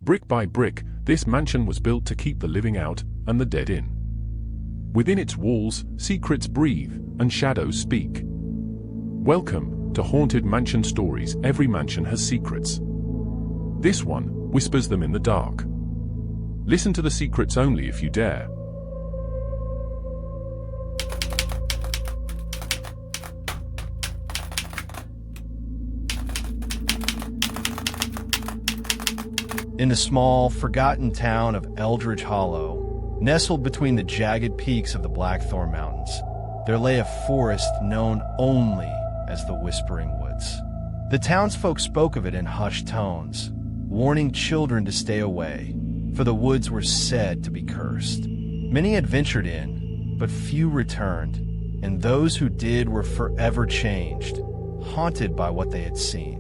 Brick by brick, this mansion was built to keep the living out and the dead in. Within its walls, secrets breathe and shadows speak. Welcome to Haunted Mansion Stories. Every mansion has secrets. This one whispers them in the dark. Listen to the secrets only if you dare. In the small, forgotten town of Eldridge Hollow, nestled between the jagged peaks of the Blackthorn Mountains, there lay a forest known only as the Whispering Woods. The townsfolk spoke of it in hushed tones, warning children to stay away, for the woods were said to be cursed. Many had ventured in, but few returned, and those who did were forever changed, haunted by what they had seen.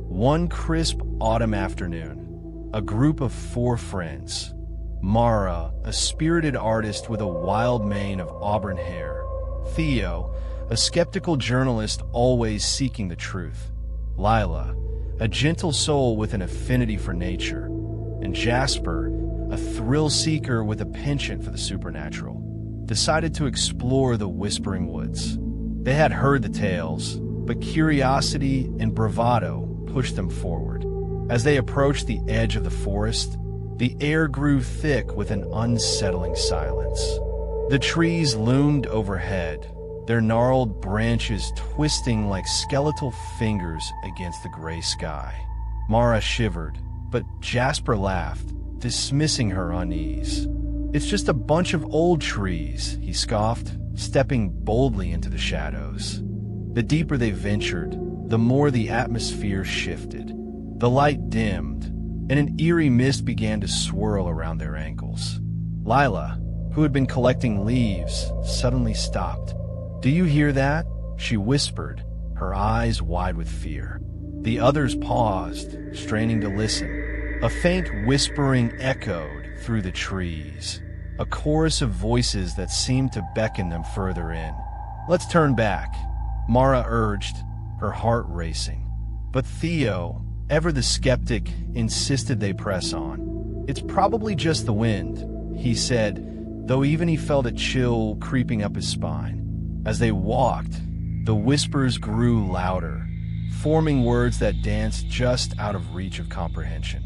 One crisp autumn afternoon, a group of 4 friends, Mara, a spirited artist with a wild mane of auburn hair, Theo, a skeptical journalist always seeking the truth, Lila, a gentle soul with an affinity for nature, and Jasper, a thrill seeker with a penchant for the supernatural, decided to explore the Whispering Woods. They had heard the tales, but curiosity and bravado pushed them forward. As they approached the edge of the forest, the air grew thick with an unsettling silence. The trees loomed overhead, their gnarled branches twisting like skeletal fingers against the gray sky. Mara shivered, but Jasper laughed, dismissing her unease. "It's just a bunch of old trees," he scoffed, stepping boldly into the shadows. The deeper they ventured, the more the atmosphere shifted. The light dimmed, and an eerie mist began to swirl around their ankles. Lila, who had been collecting leaves, suddenly stopped. "Do you hear that?" she whispered, her eyes wide with fear. The others paused, straining to listen. A faint whispering echoed through the trees, a chorus of voices that seemed to beckon them further in. "Let's turn back," Mara urged, her heart racing. But Theo, ever the skeptic, insisted they press on. "It's probably just the wind," he said, though even he felt a chill creeping up his spine. As they walked, the whispers grew louder, forming words that danced just out of reach of comprehension.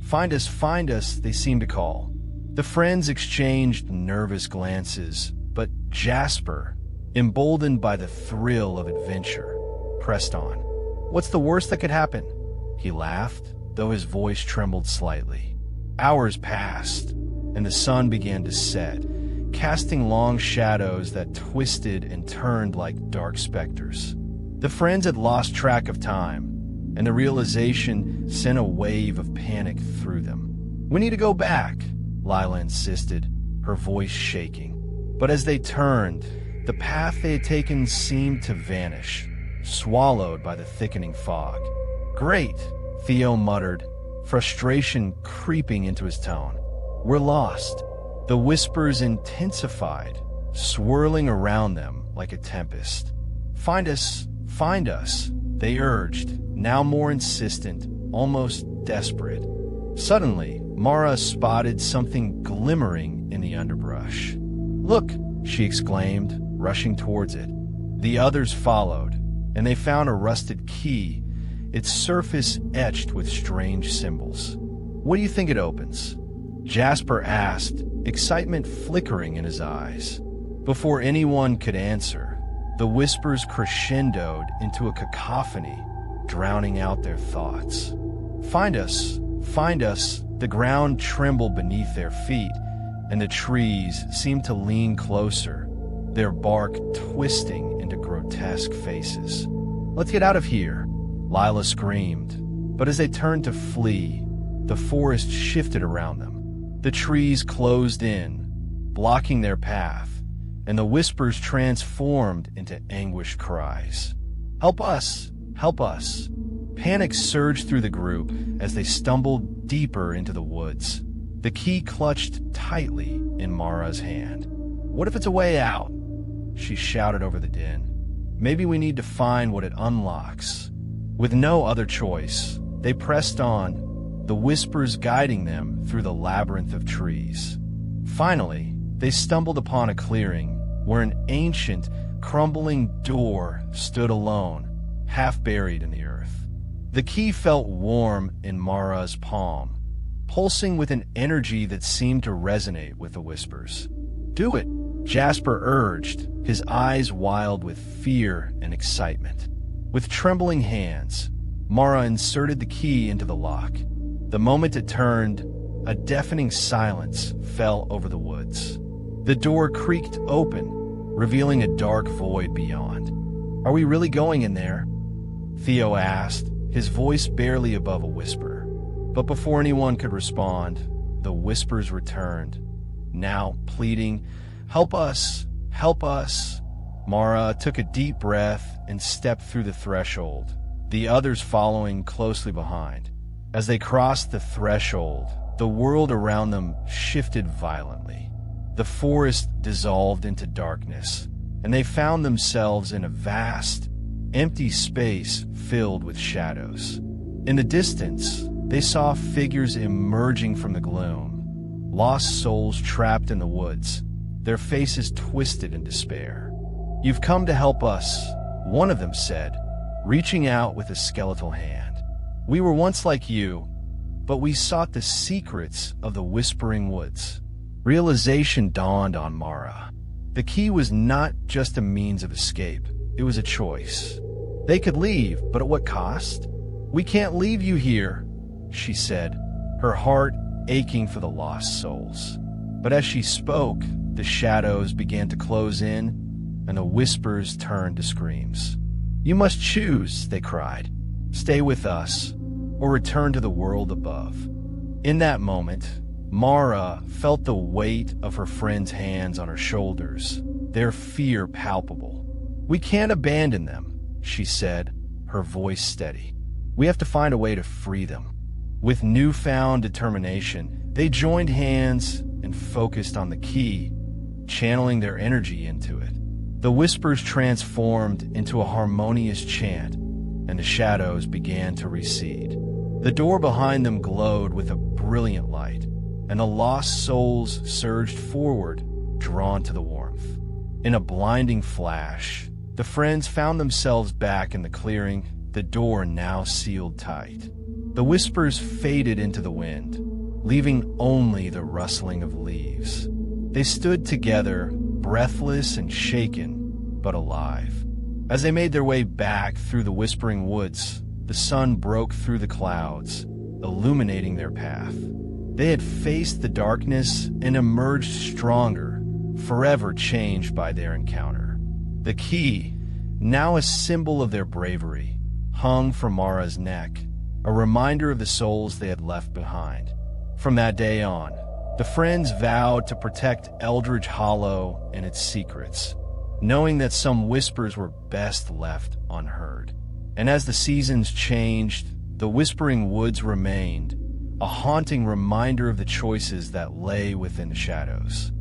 Find us," they seemed to call. The friends exchanged nervous glances, but Jasper, emboldened by the thrill of adventure, pressed on. "What's the worst that could happen?" He laughed, though his voice trembled slightly. Hours passed, and the sun began to set, casting long shadows that twisted and turned like dark specters. The friends had lost track of time, and the realization sent a wave of panic through them. "We need to go back," Lila insisted, her voice shaking. But as they turned, the path they had taken seemed to vanish, swallowed by the thickening fog. "Great," Theo muttered, frustration creeping into his tone. "We're lost." The whispers intensified, swirling around them like a tempest. Find us," they urged, now more insistent, almost desperate. Suddenly, Mara spotted something glimmering in the underbrush. "Look," she exclaimed, rushing towards it. The others followed, and they found a rusted key, its surface etched with strange symbols. "What do you think it opens?" Jasper asked, excitement flickering in his eyes. Before anyone could answer, the whispers crescendoed into a cacophony, drowning out their thoughts. Find us," the ground trembled beneath their feet, and the trees seemed to lean closer, their bark twisting into grotesque faces. "Let's get out of here," Lila screamed, but as they turned to flee, the forest shifted around them. The trees closed in, blocking their path, and the whispers transformed into anguished cries. "Help us! Help us!" Panic surged through the group as they stumbled deeper into the woods, the key clutched tightly in Mara's hand. "What if it's a way out?" she shouted over the din. "Maybe we need to find what it unlocks." With no other choice, they pressed on, the whispers guiding them through the labyrinth of trees. Finally, they stumbled upon a clearing where an ancient, crumbling door stood alone, half buried in the earth. The key felt warm in Mara's palm, pulsing with an energy that seemed to resonate with the whispers. "Do it," Jasper urged, his eyes wild with fear and excitement. With trembling hands, Mara inserted the key into the lock. The moment it turned, a deafening silence fell over the woods. The door creaked open, revealing a dark void beyond. "Are we really going in there?" Theo asked, his voice barely above a whisper. But before anyone could respond, the whispers returned, now pleading, "Help us! Help us!" Mara took a deep breath and stepped through the threshold, the others following closely behind. As they crossed the threshold, the world around them shifted violently. The forest dissolved into darkness, and they found themselves in a vast, empty space filled with shadows. In the distance, they saw figures emerging from the gloom, lost souls trapped in the woods, their faces twisted in despair. "You've come to help us," one of them said, reaching out with a skeletal hand. "We were once like you, but we sought the secrets of the Whispering Woods." Realization dawned on Mara. The key was not just a means of escape, it was a choice. They could leave, but at what cost? "We can't leave you here," she said, her heart aching for the lost souls. But as she spoke, the shadows began to close in, and the whispers turned to screams. "You must choose," they cried. "Stay with us, or return to the world above." In that moment, Mara felt the weight of her friend's hands on her shoulders, their fear palpable. "We can't abandon them," she said, her voice steady. "We have to find a way to free them." With newfound determination, they joined hands and focused on the key, channeling their energy into it. The whispers transformed into a harmonious chant, and the shadows began to recede. The door behind them glowed with a brilliant light, and the lost souls surged forward, drawn to the warmth. In a blinding flash, the friends found themselves back in the clearing, the door now sealed tight. The whispers faded into the wind, leaving only the rustling of leaves. They stood together, breathless and shaken, but alive. As they made their way back through the Whispering Woods, the sun broke through the clouds, illuminating their path. They had faced the darkness and emerged stronger, forever changed by their encounter. The key, now a symbol of their bravery, hung from Mara's neck, a reminder of the souls they had left behind. From that day on, the friends vowed to protect Eldridge Hollow and its secrets, knowing that some whispers were best left unheard. And as the seasons changed, the Whispering Woods remained, a haunting reminder of the choices that lay within the shadows.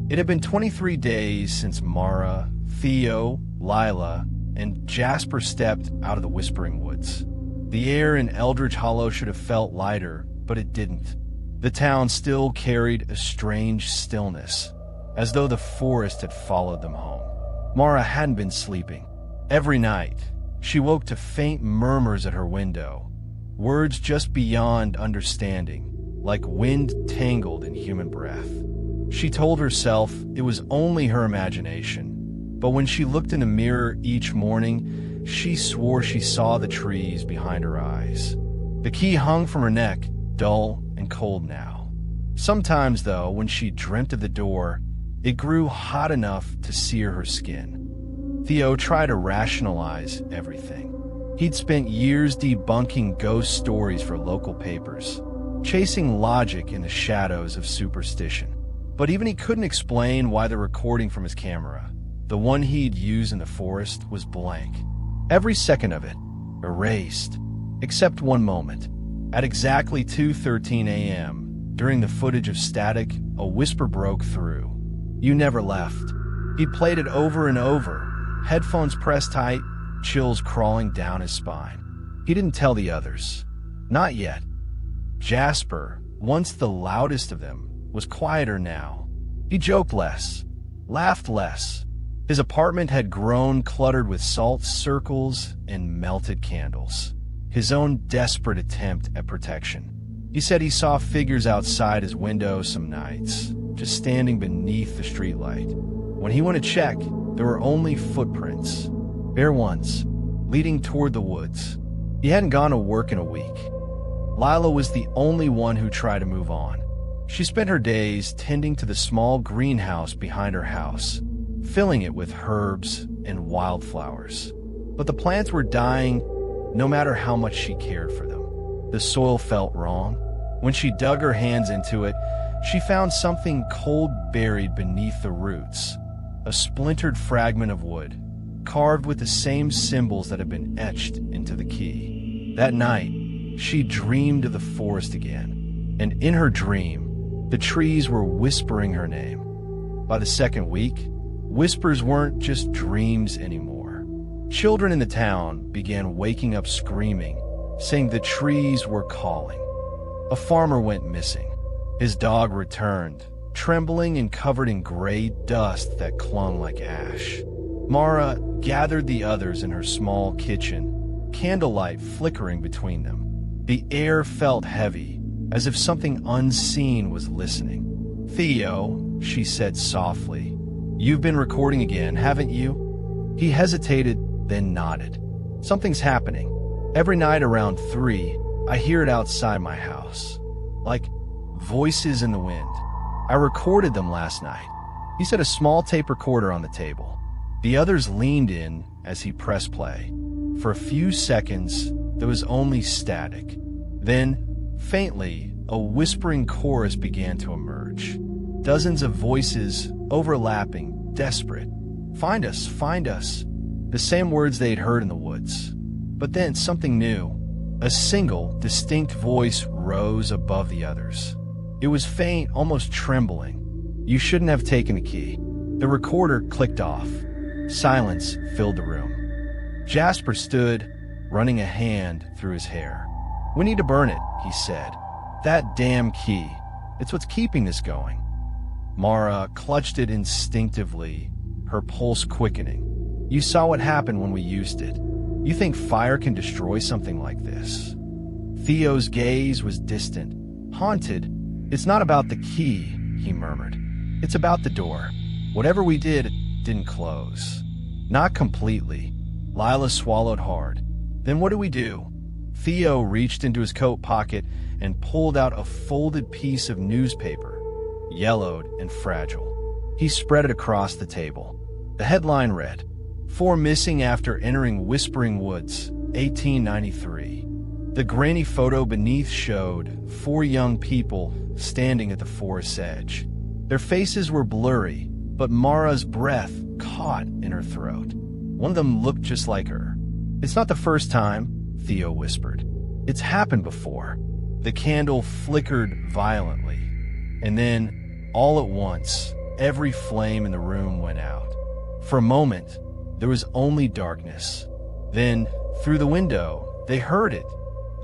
It had been 23 days since Mara, Theo, Lila, and Jasper stepped out of the Whispering Woods. The air in Eldridge Hollow should have felt lighter, but it didn't. The town still carried a strange stillness, as though the forest had followed them home. Mara hadn't been sleeping. Every night, she woke to faint murmurs at her window, words just beyond understanding, like wind tangled in human breath. She told herself it was only her imagination, but when she looked in the mirror each morning, she swore she saw the trees behind her eyes. The key hung from her neck, dull and cold now. Sometimes, though, when she dreamt of the door, it grew hot enough to sear her skin. Theo tried to rationalize everything. He'd spent years debunking ghost stories for local papers, chasing logic in the shadows of superstition. But even he couldn't explain why the recording from his camera, the one he'd used in the forest, was blank. Every second of it, erased, except one moment. At exactly 2:13 a.m., during the footage of static, a whisper broke through. "You never left." He'd played it over and over, headphones pressed tight, chills crawling down his spine. He didn't tell the others. Not yet. Jasper, once the loudest of them, was quieter now. He joked less, laughed less. His apartment had grown cluttered with salt circles and melted candles. His own desperate attempt at protection. He said he saw figures outside his window some nights, just standing beneath the streetlight. When he went to check, there were only footprints, bare ones, leading toward the woods. He hadn't gone to work in a week. Lila was the only one who tried to move on. She spent her days tending to the small greenhouse behind her house, filling it with herbs and wildflowers. But the plants were dying no matter how much she cared for them. The soil felt wrong. When she dug her hands into it, she found something cold buried beneath the roots. A splintered fragment of wood, carved with the same symbols that had been etched into the key. That night, she dreamed of the forest again, and in her dream, the trees were whispering her name. By the second week, whispers weren't just dreams anymore. Children in the town began waking up screaming, saying the trees were calling. A farmer went missing. His dog returned, trembling and covered in gray dust that clung like ash. Mara gathered the others in her small kitchen, candlelight flickering between them. The air felt heavy, as if something unseen was listening. "Theo," she said softly, "you've been recording again, haven't you?" He hesitated, then nodded. "Something's happening. Every night around 3, I hear it outside my house. Like voices in the wind. I recorded them last night." He set a small tape recorder on the table. The others leaned in as he pressed play. For a few seconds, there was only static. Then, faintly, a whispering chorus began to emerge. Dozens of voices, overlapping, desperate. "Find us, find us." The same words they'd heard in the woods. But then something new. A single, distinct voice rose above the others. It was faint, almost trembling. "You shouldn't have taken the key." The recorder clicked off. Silence filled the room. Jasper stood, running a hand through his hair. "We need to burn it," he said. "That damn key. It's what's keeping this going." Mara clutched it instinctively, her pulse quickening. "You saw what happened when we used it. You think fire can destroy something like this?" Theo's gaze was distant, haunted. "It's not about the key," he murmured. "It's about the door. Whatever we did, it didn't close. Not completely." Lila swallowed hard. "Then what do we do?" Theo reached into his coat pocket and pulled out a folded piece of newspaper, yellowed and fragile. He spread it across the table. The headline read, "4 missing after entering Whispering Woods, 1893. The grainy photo beneath showed 4 young people standing at the forest's edge. Their faces were blurry, but Mara's breath caught in her throat. One of them looked just like her. "It's not the first time," Theo whispered. "It's happened before." The candle flickered violently, and then, all at once, every flame in the room went out. For a moment, there was only darkness. Then, through the window, they heard it.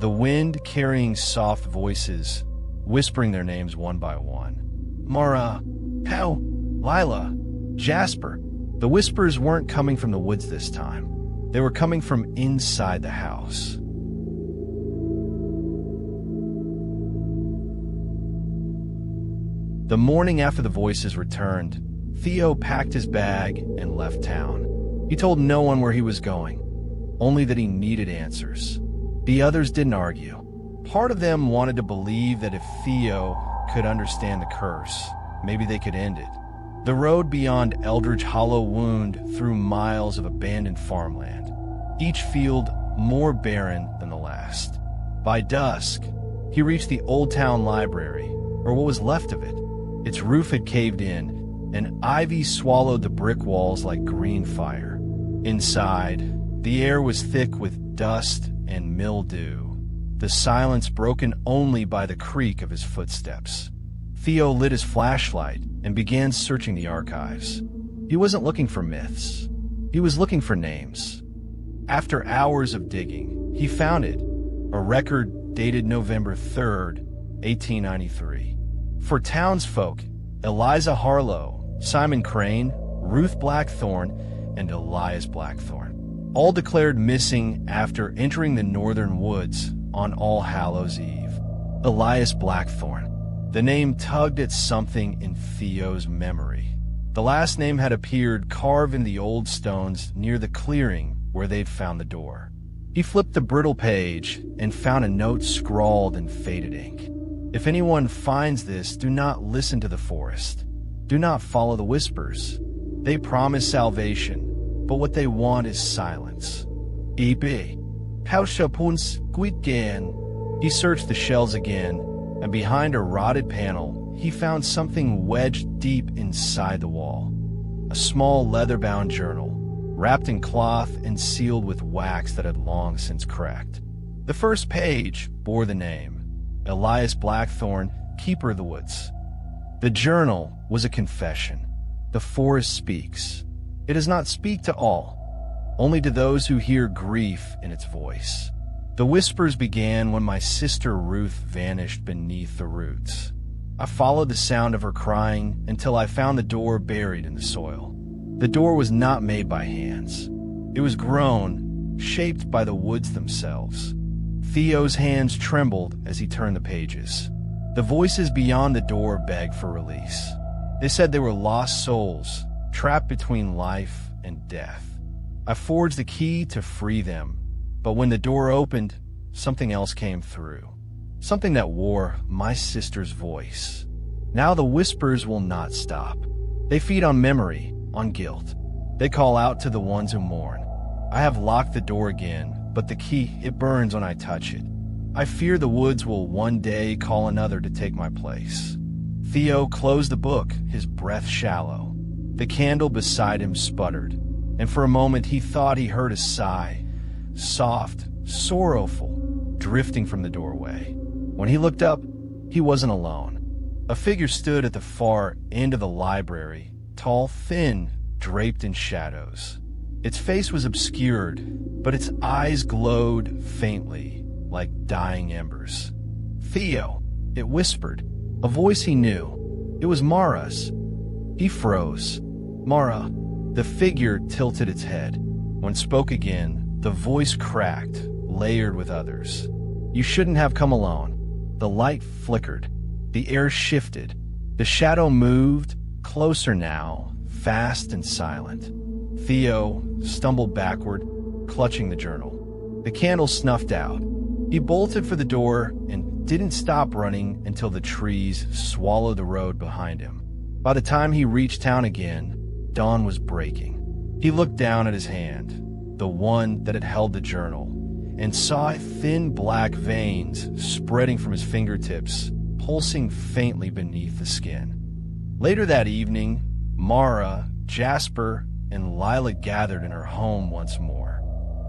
The wind carrying soft voices, whispering their names one by one. "Mara, Pow, Lila, Jasper." The whispers weren't coming from the woods this time. They were coming from inside the house. The morning after the voices returned, Theo packed his bag and left town. He told no one where he was going, only that he needed answers. The others didn't argue. Part of them wanted to believe that if Theo could understand the curse, maybe they could end it. The road beyond Eldridge Hollow wound through miles of abandoned farmland, each field more barren than the last. By dusk, he reached the Old Town Library, or what was left of it. Its roof had caved in, and ivy swallowed the brick walls like green fire. Inside, the air was thick with dust and mildew, the silence broken only by the creak of his footsteps. Theo lit his flashlight and began searching the archives. He wasn't looking for myths. He was looking for names. After hours of digging, he found it, a record dated November 3rd, 1893. For townsfolk, Eliza Harlow, Simon Crane, Ruth Blackthorne, and Elias Blackthorne, all declared missing after entering the northern woods on All Hallows Eve. Elias Blackthorne. The name tugged at something in Theo's memory. The last name had appeared carved in the old stones near the clearing where they'd found the door. He flipped the brittle page and found a note scrawled in faded ink. If anyone finds this, do not listen to the forest. Do not follow the whispers. They promise salvation, but what they want is silence. E.B. Hauschapuns Guitgan. He searched the shelves again, and behind a rotted panel, he found something wedged deep inside the wall. A small leather-bound journal, wrapped in cloth and sealed with wax that had long since cracked. The first page bore the name, Elias Blackthorne, Keeper of the Woods. The journal was a confession. The forest speaks. It does not speak to all, only to those who hear grief in its voice. The whispers began when my sister Ruth vanished beneath the roots. I followed the sound of her crying until I found the door buried in the soil. The door was not made by hands. It was grown, shaped by the woods themselves. Theo's hands trembled as he turned the pages. The voices beyond the door begged for release. They said they were lost souls, trapped between life and death. I forged the key to free them, but when the door opened, something else came through. Something that wore my sister's voice. Now the whispers will not stop. They feed on memory, on guilt. They call out to the ones who mourn. I have locked the door again, but the key, it burns when I touch it. I fear the woods will one day call another to take my place. Theo closed the book, his breath shallow. The candle beside him sputtered, and for a moment he thought he heard a sigh, soft, sorrowful, drifting from the doorway. When he looked up, he wasn't alone. A figure stood at the far end of the library, tall, thin, draped in shadows. Its face was obscured, but its eyes glowed faintly, like dying embers. "Theo," it whispered, a voice he knew. It was Mara's. He froze. "Mara." The figure tilted its head. When spoke again, the voice cracked, layered with others. "You shouldn't have come alone." The light flickered. The air shifted. The shadow moved, closer now, fast and silent. Theo stumbled backward, clutching the journal. The candle snuffed out. He bolted for the door and didn't stop running until the trees swallowed the road behind him. By the time he reached town again, dawn was breaking. He looked down at his hand, the one that had held the journal, and saw thin black veins spreading from his fingertips, pulsing faintly beneath the skin. Later that evening, Mara, Jasper, and Lila gathered in her home once more.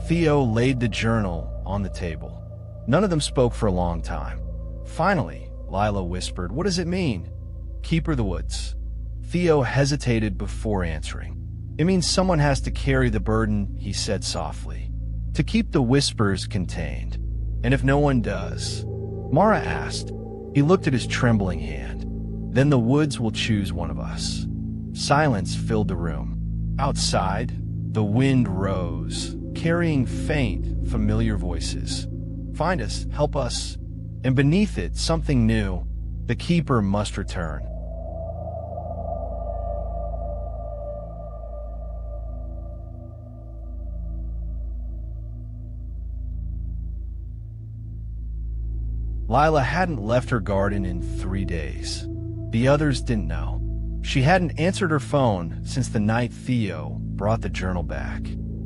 Theo laid the journal on the table. None of them spoke for a long time. Finally, Lila whispered, "What does it mean?" "Keeper of the Woods." Theo hesitated before answering. "It means someone has to carry the burden," he said softly, "to keep the whispers contained. And if no one does?" Mara asked. He looked at his trembling hand. "Then the woods will choose one of us." Silence filled the room. Outside, the wind rose, carrying faint, familiar voices. "Find us, help us." And beneath it, something new. The keeper must return. Lila hadn't left her garden in 3 days. The others didn't know. She hadn't answered her phone since the night Theo brought the journal back.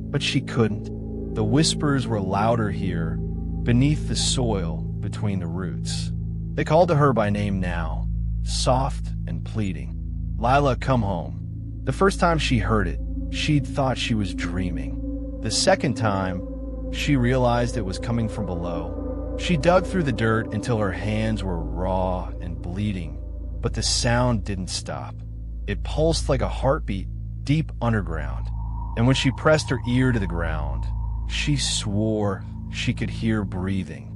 But she couldn't. The whispers were louder here, beneath the soil between the roots. They called to her by name now, soft and pleading. "Lila, come home." The first time she heard it, she'd thought she was dreaming. The second time, she realized it was coming from below. She dug through the dirt until her hands were raw and bleeding, but the sound didn't stop. It pulsed like a heartbeat deep underground. and when she pressed her ear to the ground, she swore she could hear breathing.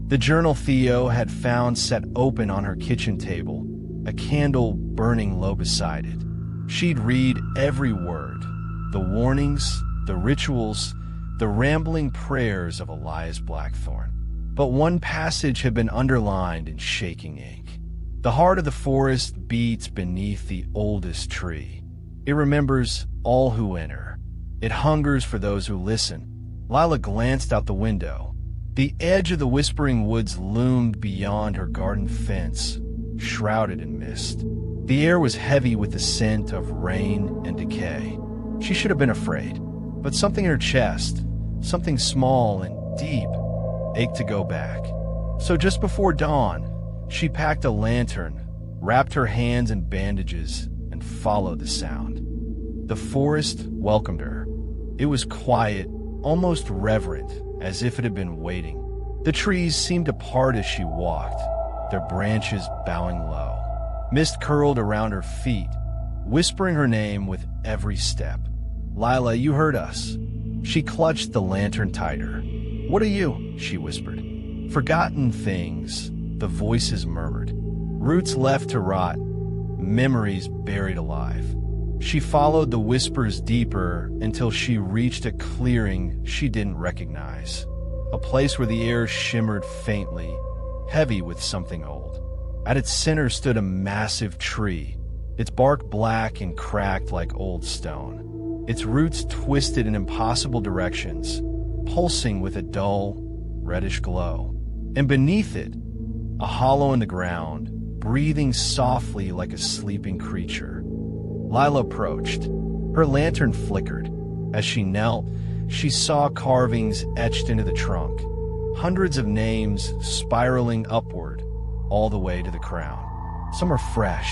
The journal Theo had found sat open on her kitchen table, a candle burning low beside it. She'd read every word, the warnings, the rituals, the rambling prayers of Elias Blackthorn. But one passage had been underlined in shaking ink. The heart of the forest beats beneath the oldest tree. It remembers all who enter. It hungers for those who listen. Lila glanced out the window. The edge of the whispering woods loomed beyond her garden fence, shrouded in mist. The air was heavy with the scent of rain and decay. She should have been afraid, but something in her chest, something small and deep, ached to go back. So just before dawn, she packed a lantern, wrapped her hands in bandages, and followed the sound. The forest welcomed her. It was quiet, almost reverent, as if it had been waiting. The trees seemed to part as she walked, their branches bowing low. Mist curled around her feet, whispering her name with every step. "Lila, you heard us." She clutched the lantern tighter. "What are you?" she whispered. "Forgotten things," the voices murmured. "Roots left to rot, memories buried alive." She followed the whispers deeper until she reached a clearing she didn't recognize, a place where the air shimmered faintly, heavy with something old. At its center stood a massive tree, its bark black and cracked like old stone, its roots twisted in impossible directions, pulsing with a dull, reddish glow. And beneath it, a hollow in the ground, breathing softly like a sleeping creature. Lila approached. Her lantern flickered. As she knelt, she saw carvings etched into the trunk, hundreds of names spiraling upward, all the way to the crown. Some are fresh.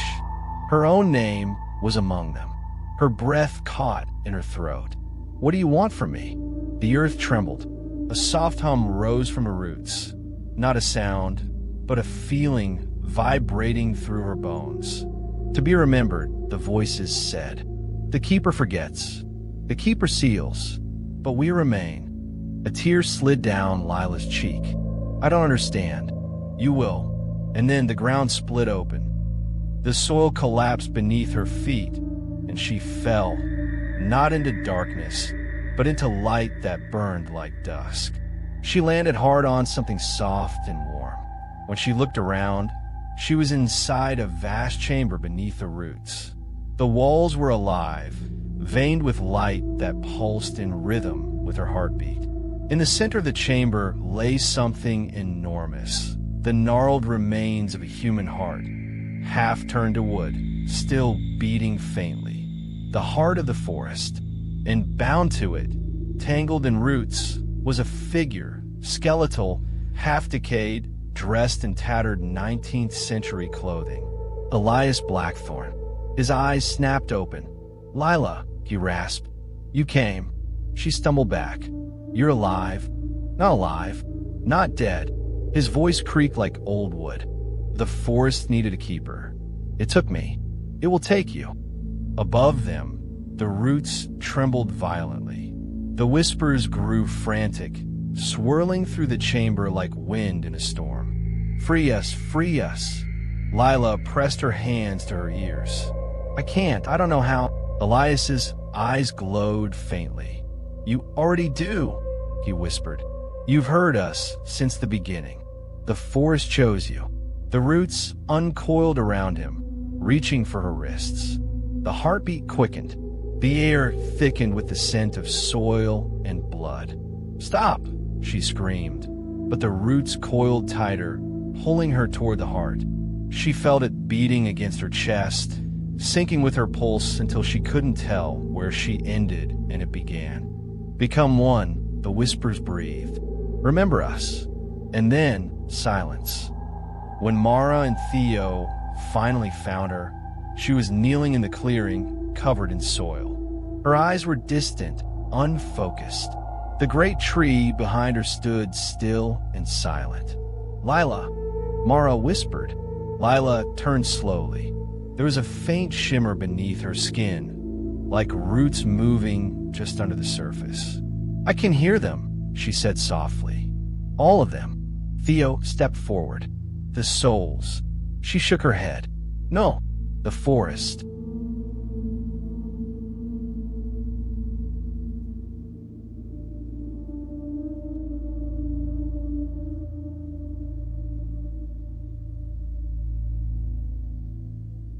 Her own name was among them. Her breath caught in her throat. "What do you want from me?" The earth trembled. A soft hum rose from her roots. Not a sound, but a feeling vibrating through her bones. "To be remembered," the voices said. "The keeper forgets. The keeper seals. But we remain." A tear slid down Lila's cheek. "I don't understand." "You will." And then the ground split open. The soil collapsed beneath her feet, and she fell, not into darkness, but into light that burned like dusk. She landed hard on something soft and warm. When she looked around, she was inside a vast chamber beneath the roots. The walls were alive, veined with light that pulsed in rhythm with her heartbeat. In the center of the chamber lay something enormous, the gnarled remains of a human heart, half turned to wood, still beating faintly. The heart of the forest, and bound to it, tangled in roots, was a figure, skeletal, half-decayed, dressed in tattered 19th century clothing. Elias Blackthorn. His eyes snapped open. "Lila," he rasped. "You came." She stumbled back. "You're alive." "Not alive. Not dead." His voice creaked like old wood. "The forest needed a keeper. It took me. It will take you." Above them, the roots trembled violently. The whispers grew frantic, swirling through the chamber like wind in a storm. "Free us, free us." Lila pressed her hands to her ears. "I can't, I don't know how." Elias's eyes glowed faintly. "You already do," he whispered. "You've heard us since the beginning. The forest chose you." The roots uncoiled around him, reaching for her wrists. The heartbeat quickened. The air thickened with the scent of soil and blood. "Stop!" she screamed, but the roots coiled tighter, pulling her toward the heart. She felt it beating against her chest, sinking with her pulse until she couldn't tell where she ended and it began. "Become one," the whispers breathed. "Remember us." And then silence. When Mara and Theo finally found her, she was kneeling in the clearing, covered in soil. Her eyes were distant, unfocused. The great tree behind her stood still and silent. "Lila," Mara whispered. Lila turned slowly. There was a faint shimmer beneath her skin, like roots moving just under the surface. "I can hear them," she said softly. "All of them." Theo stepped forward. "The souls." She shook her head. "No, the forest."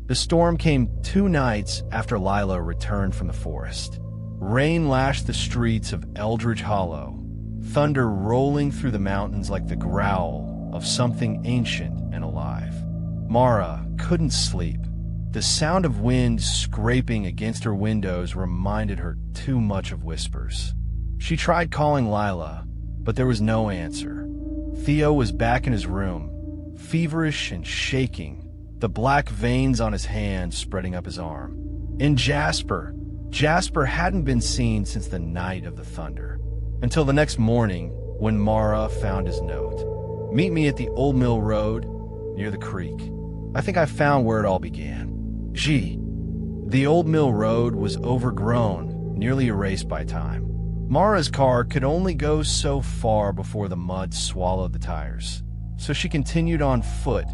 The storm came 2 nights after Lila returned from the forest. Rain lashed the streets of Eldridge Hollow, thunder rolling through the mountains like the growl of something ancient and alive. Mara couldn't sleep. The sound of wind scraping against her windows reminded her too much of whispers. She tried calling Lila, but there was no answer. Theo was back in his room, feverish and shaking, the black veins on his hand spreading up his arm. And Jasper hadn't been seen since the night of the thunder, until the next morning when Mara found his note. "Meet me at the Old Mill Road, near the creek. I think I found where it all began." Gee. The Old Mill Road was overgrown, nearly erased by time. Mara's car could only go so far before the mud swallowed the tires, so she continued on foot,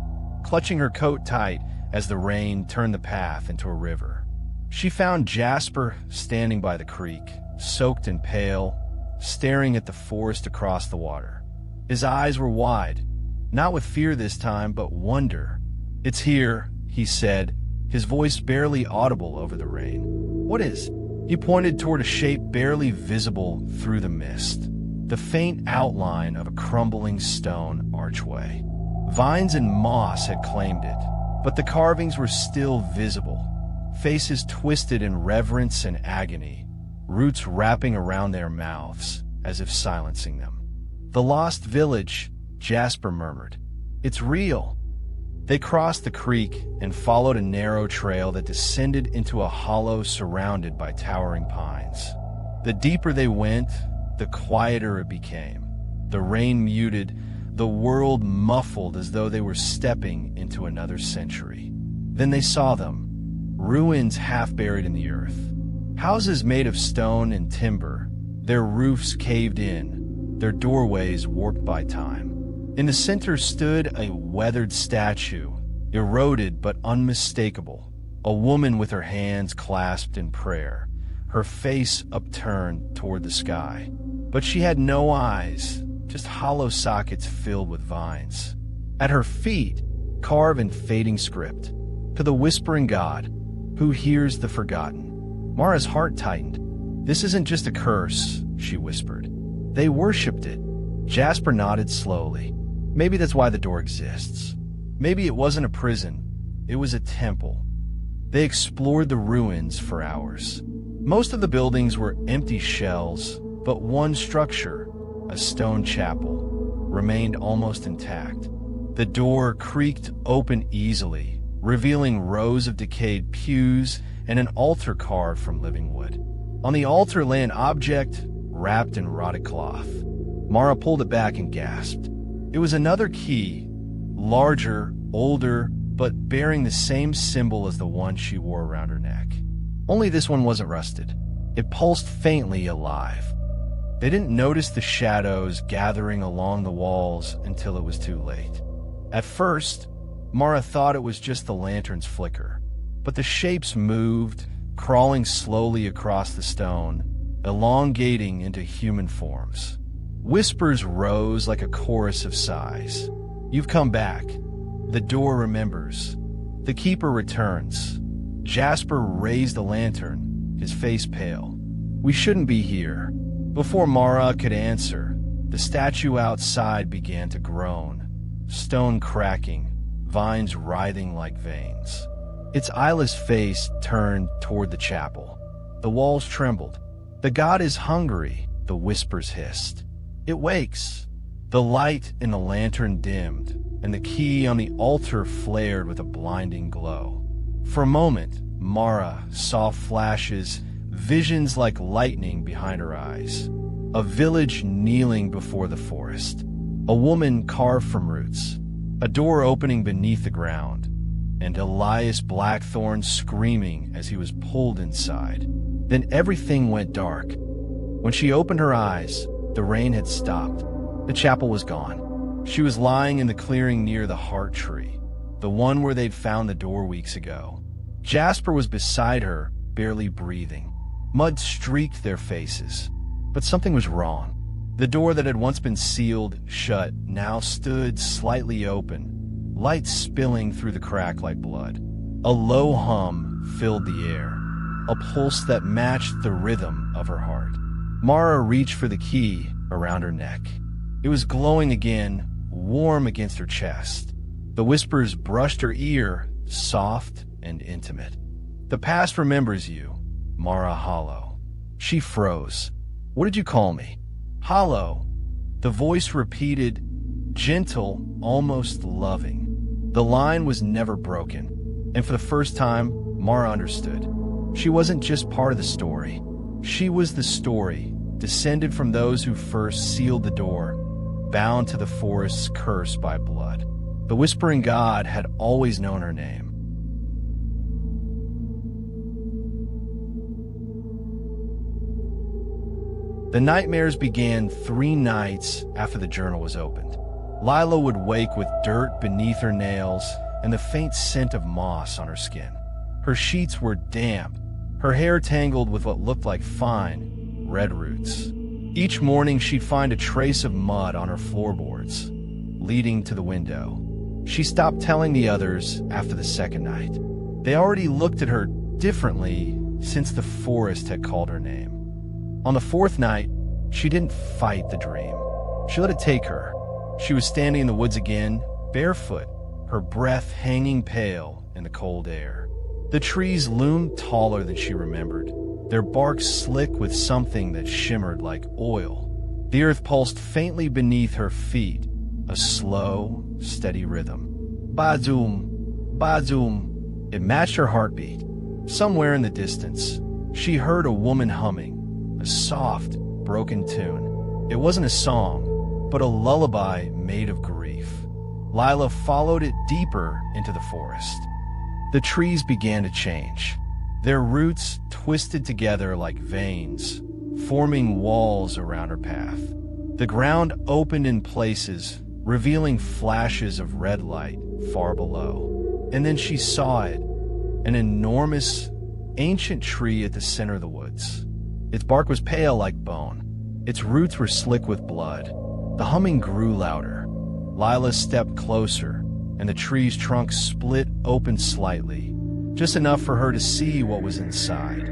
clutching her coat tight as the rain turned the path into a river. She found Jasper standing by the creek, soaked and pale, staring at the forest across the water. His eyes were wide, not with fear this time, but wonder. "It's here," he said, his voice barely audible over the rain. "What is?" He pointed toward a shape barely visible through the mist, the faint outline of a crumbling stone archway. Vines and moss had claimed it, but the carvings were still visible, faces twisted in reverence and agony, roots wrapping around their mouths as if silencing them. "The lost village," Jasper murmured. "It's real." They crossed the creek and followed a narrow trail that descended into a hollow surrounded by towering pines. The deeper they went, the quieter it became. The rain muted, the world muffled as though they were stepping into another century. Then they saw them, ruins half buried in the earth. Houses made of stone and timber, their roofs caved in, their doorways warped by time. In the center stood a weathered statue, eroded but unmistakable, a woman with her hands clasped in prayer, her face upturned toward the sky. But she had no eyes, just hollow sockets filled with vines. At her feet, carved in fading script, "To the whispering God, who hears the forgotten." Mara's heart tightened. "This isn't just a curse," she whispered. "They worshipped it." Jasper nodded slowly. "Maybe that's why the door exists. Maybe it wasn't a prison, it was a temple." They explored the ruins for hours. Most of the buildings were empty shells, but one structure, a stone chapel, remained almost intact. The door creaked open easily, revealing rows of decayed pews and an altar carved from living wood. On the altar lay an object wrapped in rotted cloth. Mara pulled it back and gasped. It was another key, larger, older, but bearing the same symbol as the one she wore around her neck. Only this one wasn't rusted. It pulsed faintly alive. They didn't notice the shadows gathering along the walls until it was too late. At first, Mara thought it was just the lantern's flicker, but the shapes moved, crawling slowly across the stone, elongating into human forms. Whispers rose like a chorus of sighs. "You've come back. The door remembers. The keeper returns." Jasper raised the lantern, his face pale. "We shouldn't be here." Before Mara could answer, the statue outside began to groan, stone cracking, vines writhing like veins. Its eyeless face turned toward the chapel. The walls trembled. "The god is hungry," the whispers hissed. "It wakes." The light in the lantern dimmed, and the key on the altar flared with a blinding glow. For a moment, Mara saw flashes, visions like lightning behind her eyes. A village kneeling before the forest. A woman carved from roots. A door opening beneath the ground. and Elias Blackthorne screaming as he was pulled inside. Then everything went dark. When she opened her eyes, the rain had stopped. The chapel was gone. She was lying in the clearing near the heart tree, the one where they'd found the door weeks ago. Jasper was beside her, barely breathing. Mud streaked their faces. But something was wrong. The door that had once been sealed shut now stood slightly open, light spilling through the crack like blood. A low hum filled the air, a pulse that matched the rhythm of her heart. Mara reached for the key around her neck. It was glowing again, warm against her chest. The whispers brushed her ear, soft and intimate. "The past remembers you, Mara Hollow." She froze. "What did you call me?" "Hollow." The voice repeated, gentle, almost loving. The line was never broken, and for the first time, Mara understood. She wasn't just part of the story. She was the story, descended from those who first sealed the door, bound to the forest's curse by blood. The Whispering God had always known her name. The nightmares began 3 nights after the journal was opened. Lila would wake with dirt beneath her nails and the faint scent of moss on her skin. Her sheets were damp, her hair tangled with what looked like fine, red roots. Each morning she'd find a trace of mud on her floorboards, leading to the window. She stopped telling the others after the second night. They already looked at her differently since the forest had called her name. On the 4th night, she didn't fight the dream. She let it take her. She was standing in the woods again, barefoot, her breath hanging pale in the cold air. The trees loomed taller than she remembered, their bark slick with something that shimmered like oil. The earth pulsed faintly beneath her feet, a slow, steady rhythm. Ba-zoom, ba-zoom. It matched her heartbeat. Somewhere in the distance, she heard a woman humming, a soft, broken tune. It wasn't a song, but a lullaby made of grief. Lila followed it deeper into the forest. The trees began to change. Their roots twisted together like veins, forming walls around her path. The ground opened in places, revealing flashes of red light far below. And then she saw it, an enormous, ancient tree at the center of the woods. Its bark was pale like bone. Its roots were slick with blood. The humming grew louder. Lila stepped closer, and the tree's trunk split open slightly, just enough for her to see what was inside.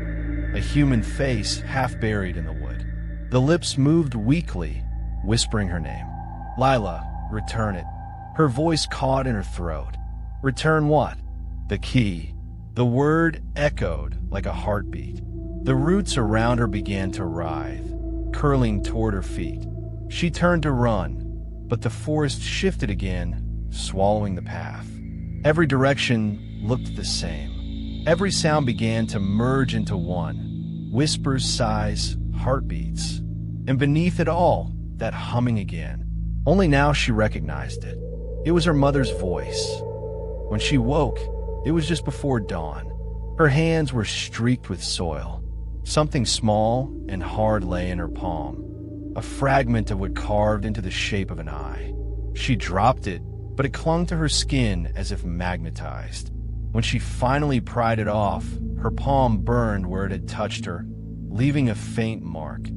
A human face half buried in the wood. The lips moved weakly, whispering her name. "Lila, return it." Her voice caught in her throat. "Return what?" "The key." The word echoed like a heartbeat. The roots around her began to writhe, curling toward her feet. She turned to run, but the forest shifted again, swallowing the path. Every direction looked the same. Every sound began to merge into one. Whispers, sighs, heartbeats. And beneath it all, that humming again. Only now she recognized it. It was her mother's voice. When she woke, it was just before dawn. Her hands were streaked with soil. Something small and hard lay in her palm, a fragment of wood carved into the shape of an eye. She dropped it, but it clung to her skin as if magnetized. When she finally pried it off, her palm burned where it had touched her, leaving a faint mark,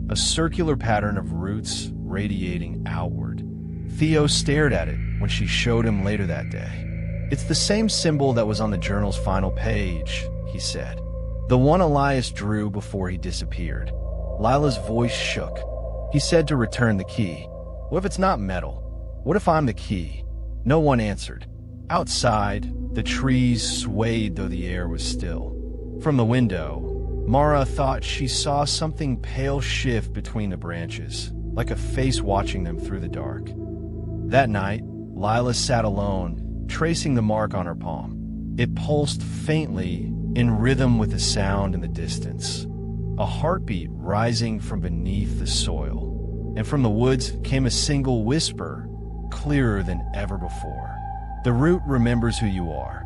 a circular pattern of roots radiating outward. Theo stared at it when she showed him later that day. "It's the same symbol that was on the journal's final page," he said. "The one Elias drew before he disappeared." Lila's voice shook. He said to return the key. "What if it's not metal? What if I'm the key?" No one answered. Outside, the trees swayed though the air was still. From the window, Mara thought she saw something pale shift between the branches, like a face watching them through the dark. That night, Lila sat alone, tracing the mark on her palm. It pulsed faintly, in rhythm with the sound in the distance. A heartbeat rising from beneath the soil. And from the woods came a single whisper, clearer than ever before. "The root remembers who you are.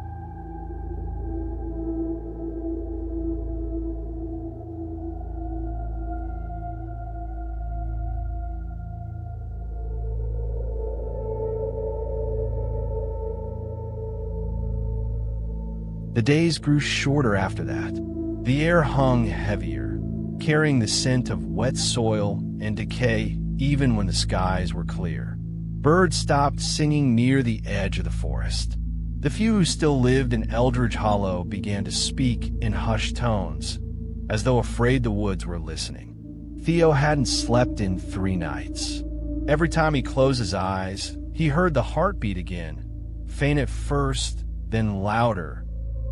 The days grew shorter after that. The air hung heavier, carrying the scent of wet soil and decay even when the skies were clear. Birds stopped singing near the edge of the forest. The few who still lived in Eldridge Hollow began to speak in hushed tones, as though afraid the woods were listening. Theo hadn't slept in 3 nights. Every time he closed his eyes, he heard the heartbeat again, faint at first, then louder,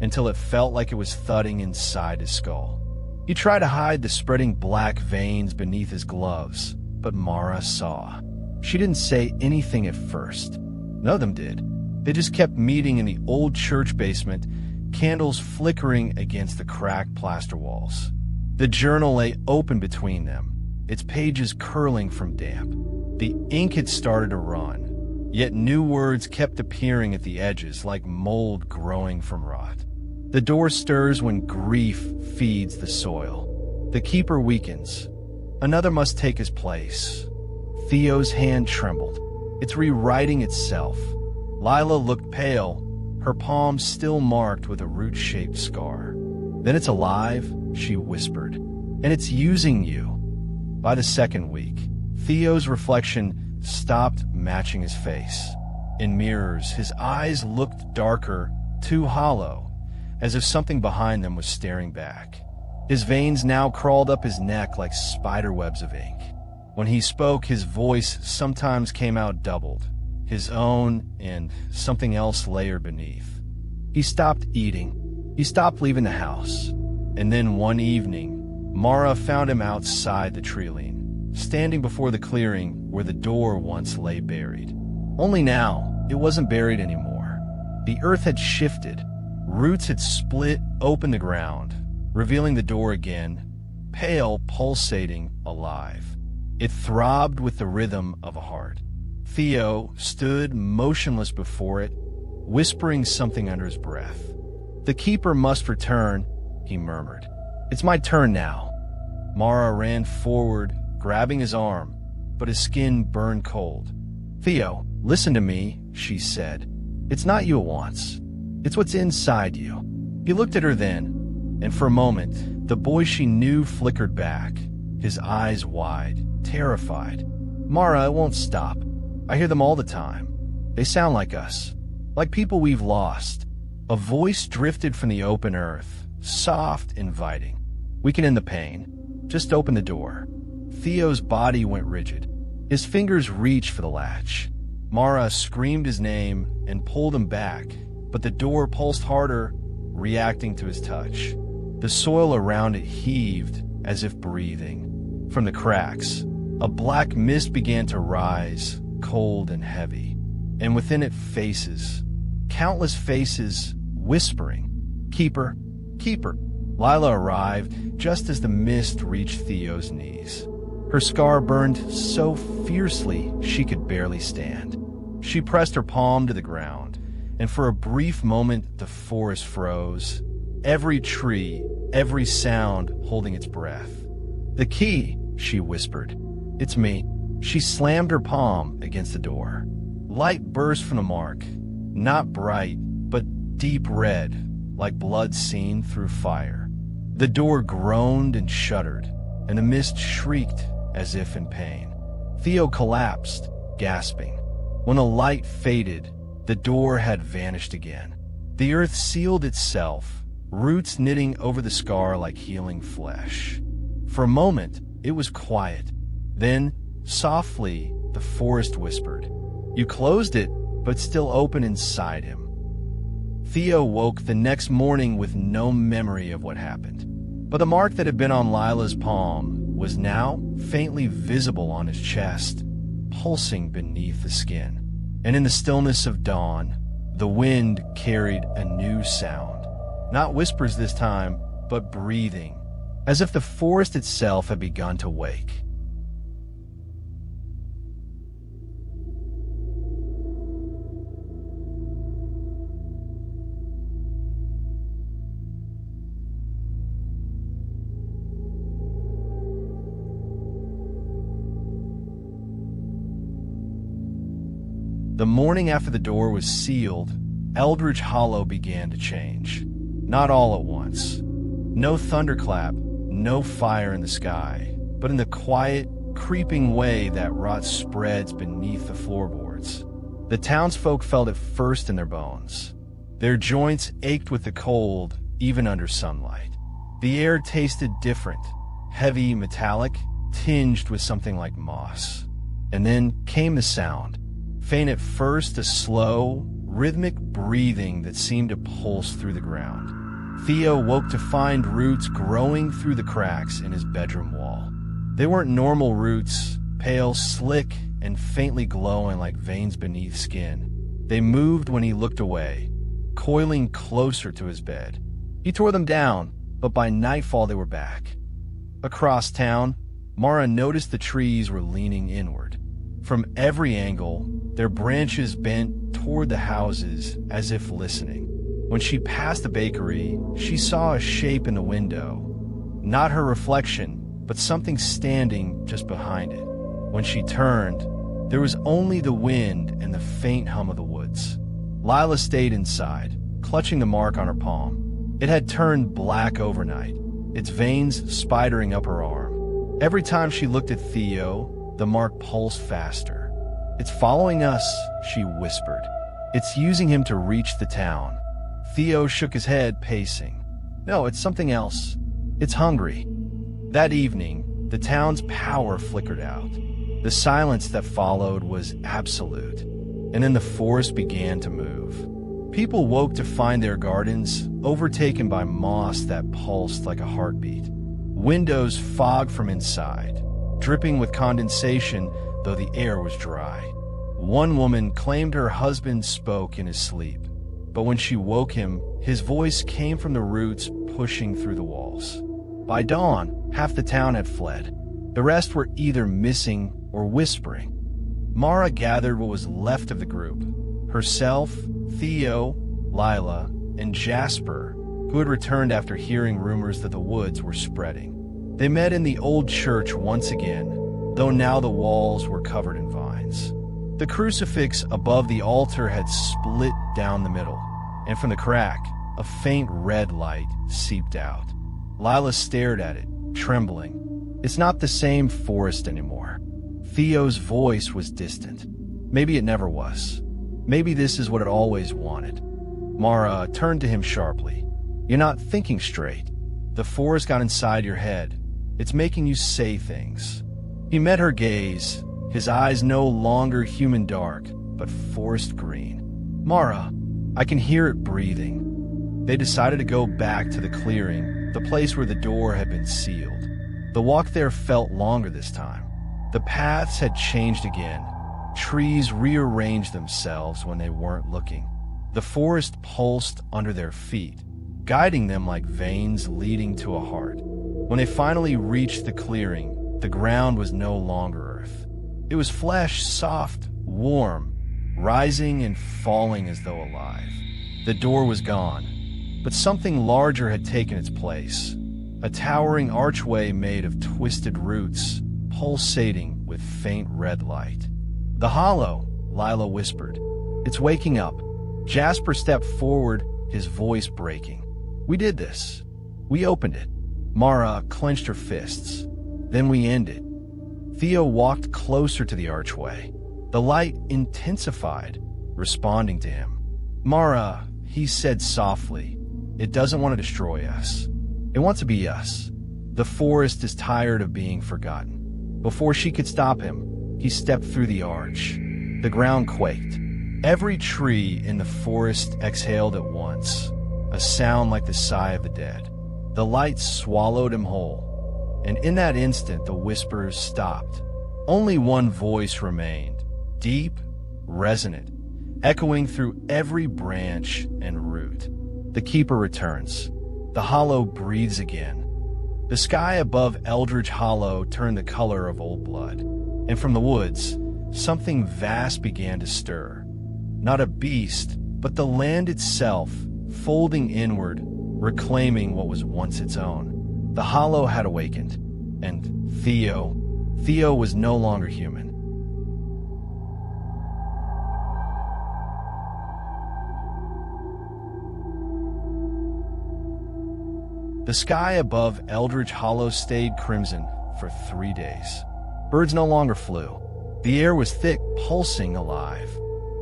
until it felt like it was thudding inside his skull. He tried to hide the spreading black veins beneath his gloves, but Mara saw. She didn't say anything at first. None of them did. They just kept meeting in the old church basement, candles flickering against the cracked plaster walls. The journal lay open between them, its pages curling from damp. The ink had started to run, yet new words kept appearing at the edges like mold growing from rot. The door stirs when grief feeds the soil. The keeper weakens. Another must take his place. Theo's hand trembled. It's rewriting itself. Lila looked pale, her palm still marked with a root-shaped scar. Then it's alive, she whispered, and it's using you. By the second week, Theo's reflection stopped matching his face. In mirrors, his eyes looked darker, too hollow, as if something behind them was staring back. His veins now crawled up his neck like spiderwebs of ink. When he spoke, his voice sometimes came out doubled, his own and something else layered beneath. He stopped eating. He stopped leaving the house. And then one evening, Mara found him outside the treeline, standing before the clearing where the door once lay buried. Only now, it wasn't buried anymore. The earth had shifted. Roots had split open the ground, revealing the door again, pale, pulsating, alive. It throbbed with the rhythm of a heart. Theo stood motionless before it, whispering something under his breath. "The keeper must return," he murmured. "It's my turn now." Mara ran forward, grabbing his arm, but his skin burned cold. "Theo, listen to me," she said. "It's not you it wants. It's what's inside you." He looked at her then, and for a moment, the boy she knew flickered back, his eyes wide, terrified. "Mara, it won't stop. I hear them all the time. They sound like us, like people we've lost." A voice drifted from the open earth, soft, inviting. "We can end the pain. Just open the door." Theo's body went rigid. His fingers reached for the latch. Mara screamed his name and pulled him back, but the door pulsed harder, reacting to his touch. The soil around it heaved as if breathing. From the cracks, a black mist began to rise, cold and heavy, and within it faces, countless faces, whispering, "Keeper, keeper." Lila arrived just as the mist reached Theo's knees. Her scar burned so fiercely she could barely stand. She pressed her palm to the ground, and for a brief moment the forest froze, every tree, every sound holding its breath. "The key," she whispered. "It's me." She slammed her palm against the door. Light burst from the mark, not bright, but deep red, like blood seen through fire. The door groaned and shuddered, and the mist shrieked as if in pain. Theo collapsed, gasping. When the light faded, the door had vanished again. The earth sealed itself, roots knitting over the scar like healing flesh. For a moment, it was quiet. Then, softly, the forest whispered. You closed it, but still open inside him. Theo woke the next morning with no memory of what happened. But the mark that had been on Lila's palm was now faintly visible on his chest, pulsing beneath the skin. And in the stillness of dawn, the wind carried a new sound. Not whispers this time, but breathing, as if the forest itself had begun to wake. The morning after the door was sealed, Eldridge Hollow began to change. Not all at once. No thunderclap, no fire in the sky, but in the quiet, creeping way that rot spreads beneath the floorboards. The townsfolk felt it first in their bones. Their joints ached with the cold, even under sunlight. The air tasted different, heavy, metallic, tinged with something like moss. And then came the sound. Faint at first, a slow, rhythmic breathing that seemed to pulse through the ground. Theo woke to find roots growing through the cracks in his bedroom wall. They weren't normal roots, pale, slick, and faintly glowing like veins beneath skin. They moved when he looked away, coiling closer to his bed. He tore them down, but by nightfall they were back. Across town, Mara noticed the trees were leaning inward. From every angle, their branches bent toward the houses as if listening. When she passed the bakery, she saw a shape in the window. Not her reflection, but something standing just behind it. When she turned, there was only the wind and the faint hum of the woods. Lila stayed inside, clutching the mark on her palm. It had turned black overnight, its veins spidering up her arm. Every time she looked at Theo, the mark pulsed faster. "It's following us," she whispered. "It's using him to reach the town." Theo shook his head, pacing. "No, it's something else. It's hungry." That evening, the town's power flickered out. The silence that followed was absolute, and then the forest began to move. People woke to find their gardens overtaken by moss that pulsed like a heartbeat. Windows fogged from inside, dripping with condensation, though the air was dry. One woman claimed her husband spoke in his sleep, but when she woke him, his voice came from the roots pushing through the walls. By dawn, half the town had fled. The rest were either missing or whispering. Mara gathered what was left of the group: herself, Theo, Lila, and Jasper, who had returned after hearing rumors that the woods were spreading. They met in the old church once again, though now the walls were covered in vines. The crucifix above the altar had split down the middle, and from the crack, a faint red light seeped out. Lila stared at it, trembling. It's not the same forest anymore. Theo's voice was distant. Maybe it never was. Maybe this is what it always wanted. Mara turned to him sharply. "You're not thinking straight. The forest got inside your head. It's making you say things." He met her gaze, his eyes no longer human dark, but forest green. "Mara, I can hear it breathing." They decided to go back to the clearing, the place where the door had been sealed. The walk there felt longer this time. The paths had changed again. Trees rearranged themselves when they weren't looking. The forest pulsed under their feet, guiding them like veins leading to a heart. When they finally reached the clearing, the ground was no longer earth. It was flesh, soft, warm, rising and falling as though alive. The door was gone, but something larger had taken its place. A towering archway made of twisted roots, pulsating with faint red light. "The hollow," Lila whispered. "It's waking up." Jasper stepped forward, his voice breaking. "We did this. We opened it." Mara clenched her fists. "Then we ended." Theo walked closer to the archway. The light intensified, responding to him. "Mara," he said softly, "it doesn't want to destroy us. It wants to be us. The forest is tired of being forgotten." Before she could stop him, he stepped through the arch. The ground quaked. Every tree in the forest exhaled at once, a sound like the sigh of the dead. The light swallowed him whole, and in that instant the whispers stopped. Only one voice remained, deep, resonant, echoing through every branch and root. The keeper returns. The hollow breathes again. The sky above Eldridge Hollow turned the color of old blood, and from the woods, something vast began to stir. Not a beast, but the land itself, folding inward, reclaiming what was once its own. The hollow had awakened, and Theo was no longer human. The sky above Eldridge Hollow stayed crimson for 3 days. Birds no longer flew. The air was thick, pulsing alive.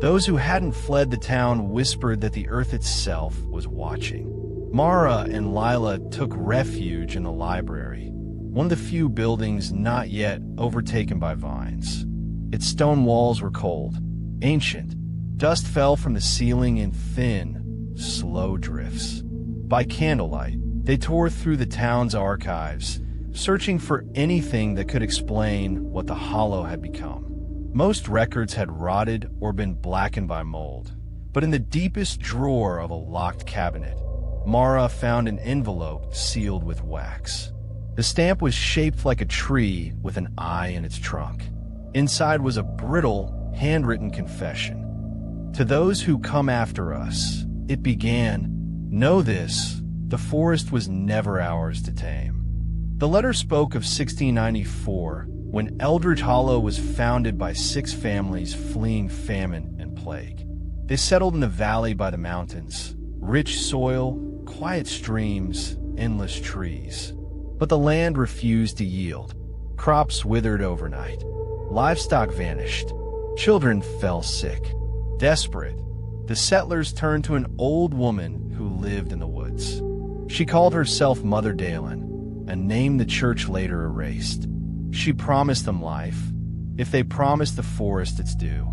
Those who hadn't fled the town whispered that the earth itself was watching. Mara and Lila took refuge in the library, one of the few buildings not yet overtaken by vines. Its stone walls were cold, ancient. Dust fell from the ceiling in thin, slow drifts. By candlelight, they tore through the town's archives, searching for anything that could explain what the Hollow had become. Most records had rotted or been blackened by mold, but in the deepest drawer of a locked cabinet, Mara found an envelope sealed with wax. The stamp was shaped like a tree with an eye in its trunk. Inside was a brittle, handwritten confession. To those who come after us, it began, "Know this, the forest was never ours to tame." The letter spoke of 1694, when Eldridge Hollow was founded by 6 families fleeing famine and plague. They settled in the valley by the mountains, rich soil, quiet streams, endless trees. But the land refused to yield. Crops withered overnight. Livestock vanished. Children fell sick. Desperate, the settlers turned to an old woman who lived in the woods. She called herself Mother Dalen, a name the church later erased. She promised them life, if they promised the forest its due.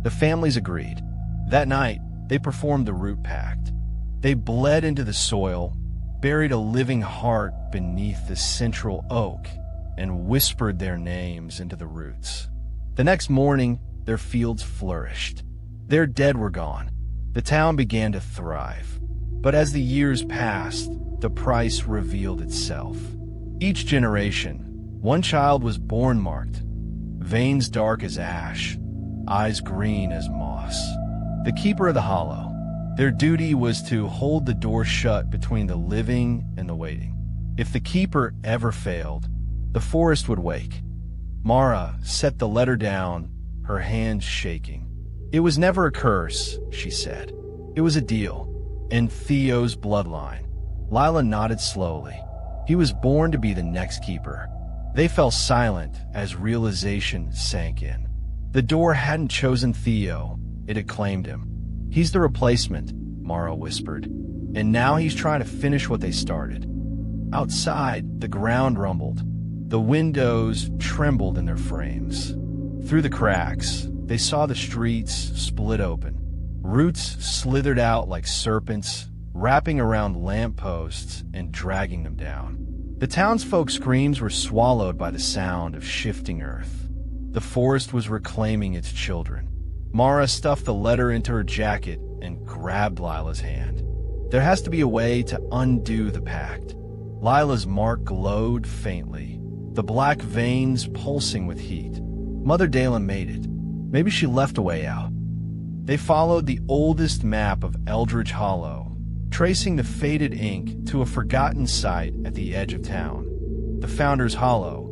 The families agreed. That night, they performed the root pact. They bled into the soil, buried a living heart beneath the central oak, and whispered their names into the roots. The next morning, their fields flourished. Their dead were gone. The town began to thrive. But as the years passed, the price revealed itself. Each generation, one child was born marked, veins dark as ash, eyes green as moss. The keeper of the hollow. Their duty was to hold the door shut between the living and the waiting. If the keeper ever failed, the forest would wake. Mara set the letter down, her hands shaking. "It was never a curse," she said. "It was a deal. In Theo's bloodline." Lila nodded slowly. He was born to be the next keeper. They fell silent as realization sank in. The door hadn't chosen Theo, it had claimed him. "He's the replacement," Mara whispered, "and now he's trying to finish what they started." Outside, the ground rumbled. The windows trembled in their frames. Through the cracks, they saw the streets split open. Roots slithered out like serpents, wrapping around lampposts and dragging them down. The townsfolk's screams were swallowed by the sound of shifting earth. The forest was reclaiming its children. Mara stuffed the letter into her jacket and grabbed Lila's hand. There has to be a way to undo the pact. Lila's mark glowed faintly, the black veins pulsing with heat. Mother Dalen made it. Maybe she left a way out. They followed the oldest map of Eldridge Hollow, tracing the faded ink to a forgotten site at the edge of town, the Founder's Hollow,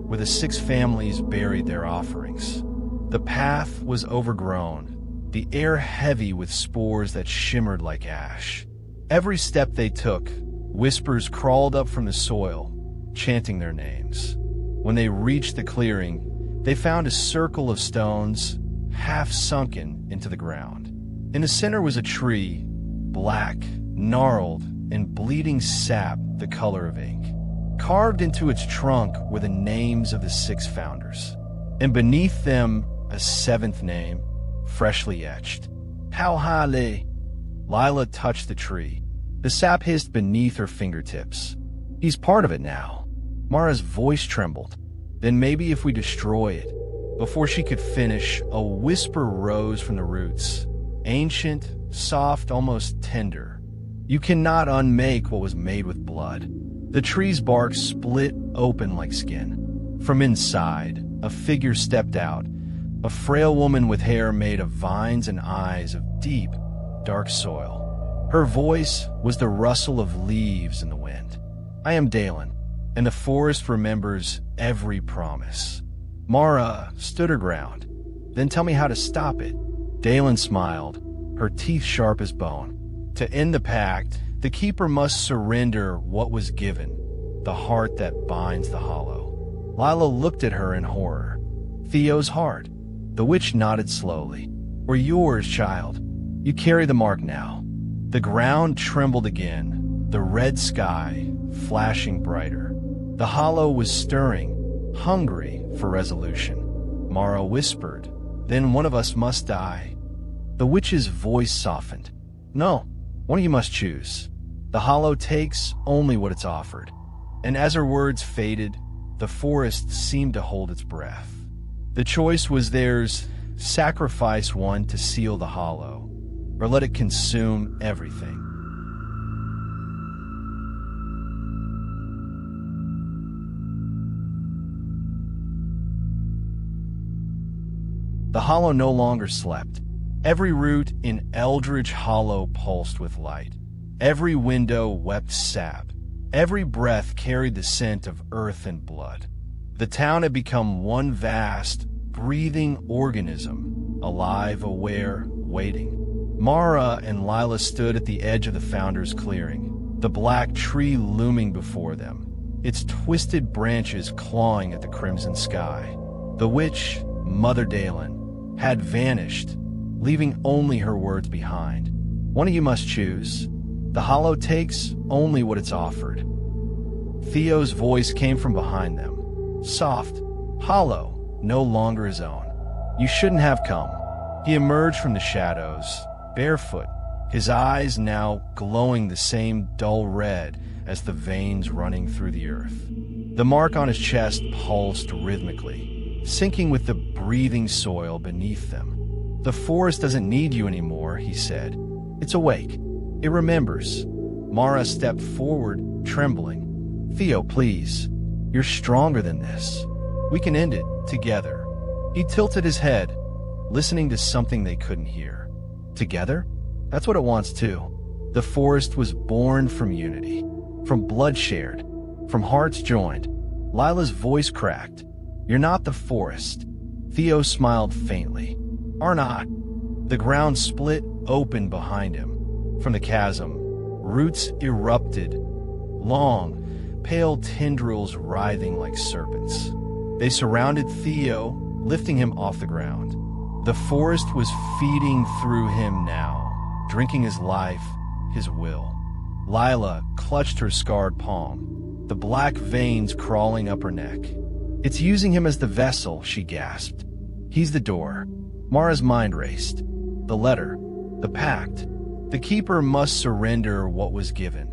where the 6 families buried their offerings. The path was overgrown, the air heavy with spores that shimmered like ash. Every step they took, whispers crawled up from the soil, chanting their names. When they reached the clearing, they found a circle of stones, half sunken into the ground. In the center was a tree, black, gnarled, and bleeding sap the color of ink. Carved into its trunk were the names of the 6 founders, and beneath them a 7th name, freshly etched. Hauhale. Lila touched the tree. The sap hissed beneath her fingertips. "He's part of it now." Mara's voice trembled. "Then maybe if we destroy it." Before she could finish, a whisper rose from the roots. Ancient, soft, almost tender. "You cannot unmake what was made with blood." The tree's bark split open like skin. From inside, a figure stepped out, a frail woman with hair made of vines and eyes of deep, dark soil. Her voice was the rustle of leaves in the wind. "I am Dalen, and the forest remembers every promise." Mara stood her ground. "Then tell me how to stop it." Dalen smiled, her teeth sharp as bone. "To end the pact, The keeper must surrender what was given, the heart that binds the hollow. Lila looked at her in horror. Theo's heart. The witch nodded slowly. We're yours, child. You carry the mark now. The ground trembled again, the red sky flashing brighter. The hollow was stirring, hungry for resolution. Mara whispered, "Then one of us must die." The witch's voice softened. "No, one of you must choose. The hollow takes only what it's offered." And as her words faded, the forest seemed to hold its breath. The choice was theirs: sacrifice one to seal the hollow, or let it consume everything. The hollow no longer slept. Every root in Eldridge Hollow pulsed with light. Every window wept sap. Every breath carried the scent of earth and blood. The town had become one vast, breathing organism, alive, aware, waiting. Mara and Lila stood at the edge of the Founder's clearing, the black tree looming before them, its twisted branches clawing at the crimson sky. The witch, Mother Dalen, had vanished, leaving only her words behind. One of you must choose. The hollow takes only what it's offered. Theo's voice came from behind them, soft, hollow, no longer his own. You shouldn't have come. He emerged from the shadows, barefoot, his eyes now glowing the same dull red as the veins running through the earth. The mark on his chest pulsed rhythmically, sinking with the breathing soil beneath them. The forest doesn't need you anymore, he said. It's awake. It remembers. Mara stepped forward, trembling. Theo, please. You're stronger than this. We can end it together. He tilted his head, listening to something they couldn't hear. Together? That's what it wants too. The forest was born from unity, from blood shared, from hearts joined. Lila's voice cracked. You're not the forest. Theo smiled faintly. Are not. The ground split open behind him. From the chasm, roots erupted, long, pale tendrils writhing like serpents. They surrounded Theo, lifting him off the ground. The forest was feeding through him now, drinking his life, his will. Lila clutched her scarred palm, the black veins crawling up her neck. It's using him as the vessel, she gasped. He's the door. Mara's mind raced. The letter, the pact. The keeper must surrender what was given,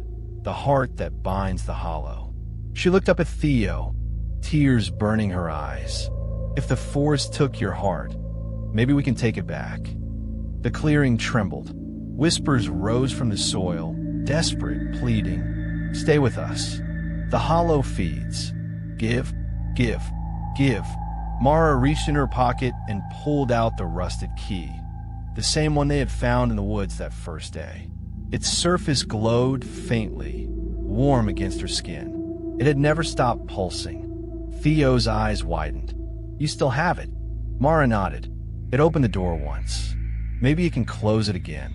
the heart that binds the hollow. She looked up at Theo, tears burning her eyes. If the forest took your heart, maybe we can take it back. The clearing trembled. Whispers rose from the soil, desperate, pleading. Stay with us. The hollow feeds. Give, give, give. Mara reached in her pocket and pulled out the rusted key, the same one they had found in the woods that first day. Its surface glowed faintly, warm against her skin. It had never stopped pulsing. Theo's eyes widened. You still have it? Mara nodded. It opened the door once. Maybe you can close it again.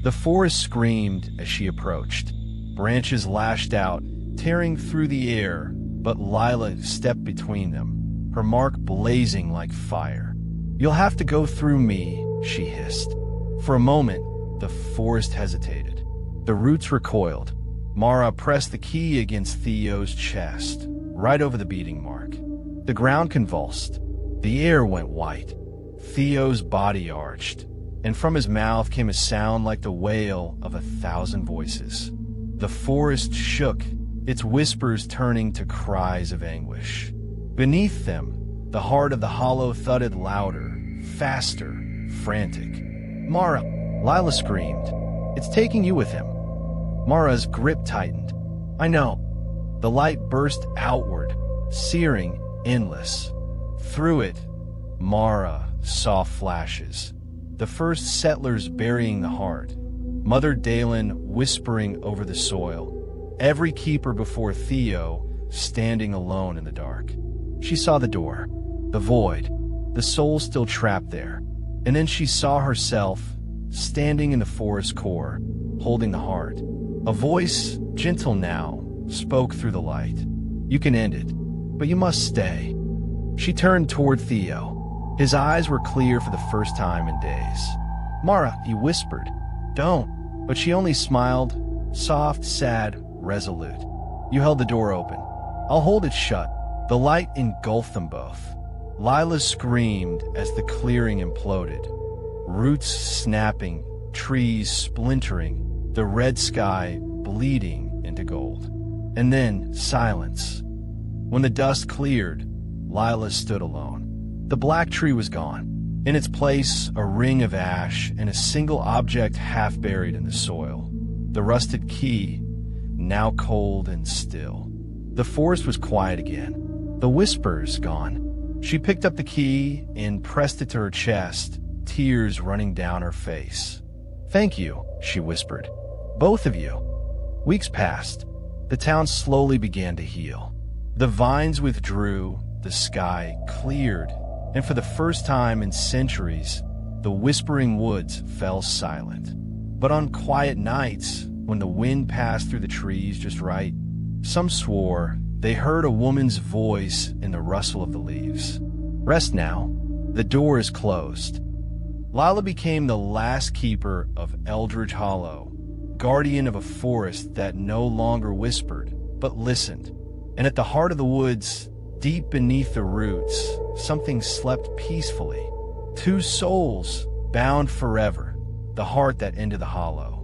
The forest screamed as she approached. Branches lashed out, tearing through the air, but Lila stepped between them, her mark blazing like fire. You'll have to go through me, she hissed. For a moment, the forest hesitated. The roots recoiled. Mara pressed the key against Theo's chest, right over the beating mark. The ground convulsed. The air went white. Theo's body arched, and from his mouth came a sound like the wail of 1,000 voices. The forest shook, its whispers turning to cries of anguish. Beneath them, the heart of the hollow thudded louder, faster, frantic. Mara, Lila screamed. It's taking you with him. Mara's grip tightened. I know. The light burst outward, searing, endless. Through it, Mara saw flashes. The first settlers burying the heart. Mother Dalen whispering over the soil. Every keeper before Theo standing alone in the dark. She saw the door, the void, the soul still trapped there. And then she saw herself, standing in the forest core, holding the heart. A voice, gentle now, spoke through the light. "You can end it, but you must stay." She turned toward Theo. His eyes were clear for the first time in days. "Mara," he whispered, "don't." But she only smiled, soft, sad, resolute. "You held the door open. I'll hold it shut." The light engulfed them both. Lila screamed as the clearing imploded. Roots snapping, trees splintering, the red sky bleeding into gold. And then silence. When the dust cleared, Lila stood alone. The black tree was gone. In its place, a ring of ash and a single object half buried in the soil. The rusted key, now cold and still. The forest was quiet again. The whispers gone. She picked up the key and pressed it to her chest, tears running down her face. "Thank you," she whispered. "Both of you." Weeks passed. The town slowly began to heal. The vines withdrew, the sky cleared, and for the first time in centuries, the whispering woods fell silent. But on quiet nights, when the wind passed through the trees just right, some swore they heard a woman's voice in the rustle of the leaves. "Rest now. The door is closed." Lila became the last keeper of Eldridge Hollow, guardian of a forest that no longer whispered, but listened. And at the heart of the woods, deep beneath the roots, something slept peacefully. Two souls, bound forever, the heart that ended the hollow.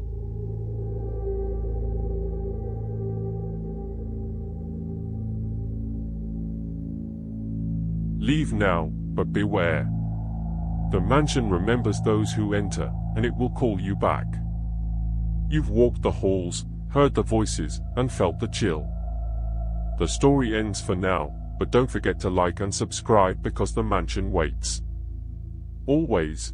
Leave now, but beware. The mansion remembers those who enter, and it will call you back. You've walked the halls, heard the voices, and felt the chill. The story ends for now, but don't forget to like and subscribe because the mansion waits. Always.